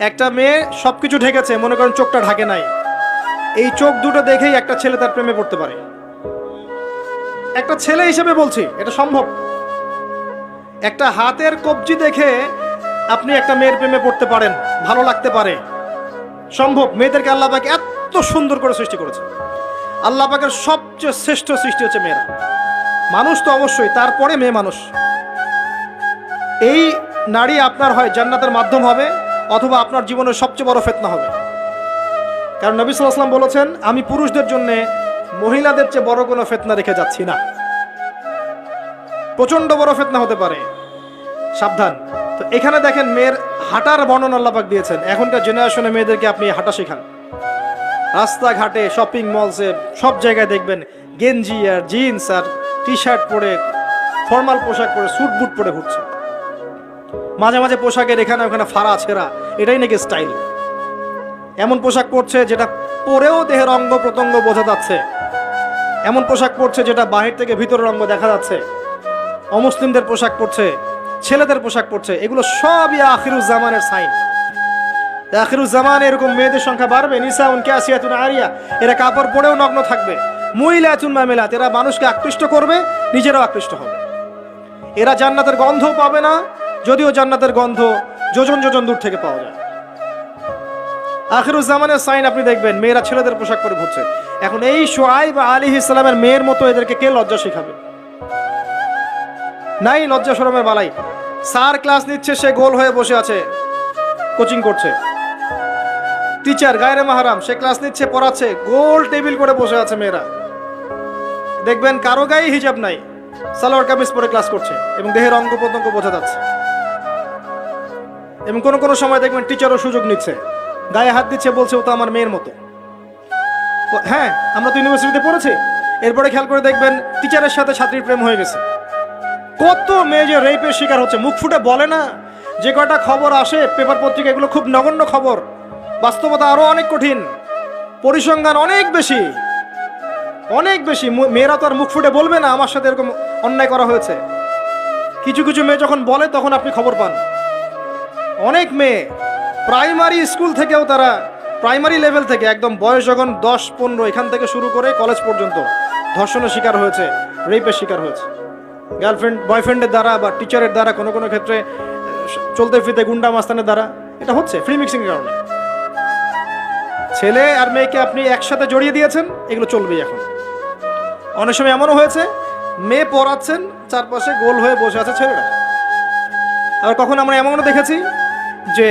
একটা মেয়ে সবকিছু ঢেকেছে, মনে করেন চোখটা ঢাকে নাই, এই চোখ দুটো দেখেই একটা ছেলে তার প্রেমে পড়তে পারে। একটা ছেলে হিসেবে বলছি, এটা সম্ভব। একটা হাতের কবজি দেখে আপনি একটা মেয়ের প্রেমে পড়তে পারেন, ভালো লাগতে পারে, সম্ভব। মেয়েদেরকে আল্লাহ পাক এত সুন্দর করে সৃষ্টি করেছে। আল্লাহ পাকের সবচেয়ে শ্রেষ্ঠ সৃষ্টি হচ্ছে মেয়েরা। মানুষ তো অবশ্যই, তারপরে মেয়ে মানুষ। এই নারী আপনার হয় জান্নাতের মাধ্যম হবে, অথবা আপনার জীবনের সবচেয়ে বড় ফিতনা হবে। কারণ নবী সাল্লাল্লাহু আলাইহি ওয়াসাল্লাম বলেছেন, আমি পুরুষদের জন্য মহিলাদের চেয়ে বড় কোনো ফিতনা রেখে যাচ্ছি না। প্রচন্ড বড় ফিতনা হতে পারে, সাবধান। তো এখানে দেখেন মেয়ের হাঁটার বর্ণনা আল্লাহ পাক দিয়েছেন। এখনকার জেনারেশনে মেয়েদেরকে আপনি হাঁটা শেখান, রাস্তাঘাটে, শপিং মলসে, সব জায়গায় দেখবেন গেঞ্জি আর জিন্স আর টি শার্ট পরে, ফর্মাল পোশাক পরে, স্যুট বুট পরে ঘুরছে। মাঝে মাঝে পোশাকের এখানে ওখানে ফাড়া ছেঁড়া, এটাই নাকি স্টাইল। এমন পোশাক পরছে যেটা পরেও দেহের অঙ্গ প্রত্যঙ্গ বোঝা যাচ্ছে, এমন পোশাক পরছে যেটা বাহির থেকে ভিতরের অঙ্গ দেখা যাচ্ছে। অমুসলিমদের পোশাক পরছে, ছেলেদের পোশাক পরছে, এগুলো সবই আখিরুজ্জামানের সাইন। আখিরুজ্জামানে এরকম মেয়েদের সংখ্যা বাড়বে। নিসাউন কাসিয়াতুন আরিয়া, এরা কাপড় পরেও নগ্ন থাকবে। মুইলাতুন মামিলাত, এরা মানুষকে আকৃষ্ট করবে, নিজেরাও আকৃষ্ট হবে। এরা জান্নাতের গন্ধও পাবে না, যদিও জান্নাতের গন্ধ যোজন যোজন দূর থেকে পাওয়া যায়। আখিরুজ্জামানের সাইন আপনি দেখবেন, মেয়েরা ছেলেদের পোশাক পরে ঘুরছে। এখন এই শুআইব আলাইহিস সালামের মেয়ের মতো এদেরকে কে লজ্জা শেখাবে? নাই লজ্জা শরমের বালাই। স্যার ক্লাস নিচ্ছে, সে গোল হয়ে বসে আছে, কোচিং করছে। টিচার গায়রে মাহরাম, সে ক্লাস নিচ্ছে, পড়াচ্ছে, গোল টেবিল করে বসে আছে মেয়েরা। দেখবেন কারো গায়ে হিজাব নাই, সালোয়ার কামিজ পরে ক্লাস করছে এবং দেহের অঙ্গ প্রত্যঙ্গ বোঝা যাচ্ছে। এবং কোনো কোনো সময় দেখবেন টিচারও সুযোগ নিচ্ছে, গায়ে হাত দিচ্ছে, বলছে ও তো আমার মেয়ের মতো। হ্যাঁ, আমরা তো ইউনিভার্সিটিতে পড়েছি। এরপরে খেয়াল করে দেখবেন টিচারের সাথে ছাত্রীর প্রেম হয়ে গেছে। কত মেয়ে যে রেপের শিকার হচ্ছে, মুখ ফুটে বলে না। যে কয়টা খবর আসে পেপার পত্রিকা, এগুলো খুব নগণ্য খবর, বাস্তবতা আরো অনেক কঠিন, পরিসংখ্যান অনেক বেশি, অনেক বেশি। মেয়েরা তো আর মুখ ফুটে বলবে না আমার সাথে এরকম অন্যায় করা হয়েছে। কিছু কিছু মেয়ে যখন বলে তখন আপনি খবর পান। অনেক মেয়ে প্রাইমারি স্কুল থেকেও, তারা প্রাইমারি লেভেল থেকে একদম বয়স যখন 10-15 এখান থেকে শুরু করে কলেজ পর্যন্ত ধর্ষণের শিকার হয়েছে, রেপের শিকার হয়েছে। গার্লফ্রেন্ড বয়ফ্রেন্ডের দ্বারা বা টিচারের দ্বারা, কোনো কোনো ক্ষেত্রে চলতে ফিরতে গুন্ডা মাস্তানের দ্বারা এটা হচ্ছে, ফ্রি মিক্সিং এর কারণে। ছেলে আর মেয়েকে আপনি একসাথে জড়িয়ে দিয়েছেন, এগুলো চলবেই। এখন অনেক সময় এমনও হয়েছে, মেয়ে পড়াচ্ছেন, চারপাশে গোল হয়ে বসে আছে ছেলেরা। আবার কখন আমরা এমনও দেখেছি যে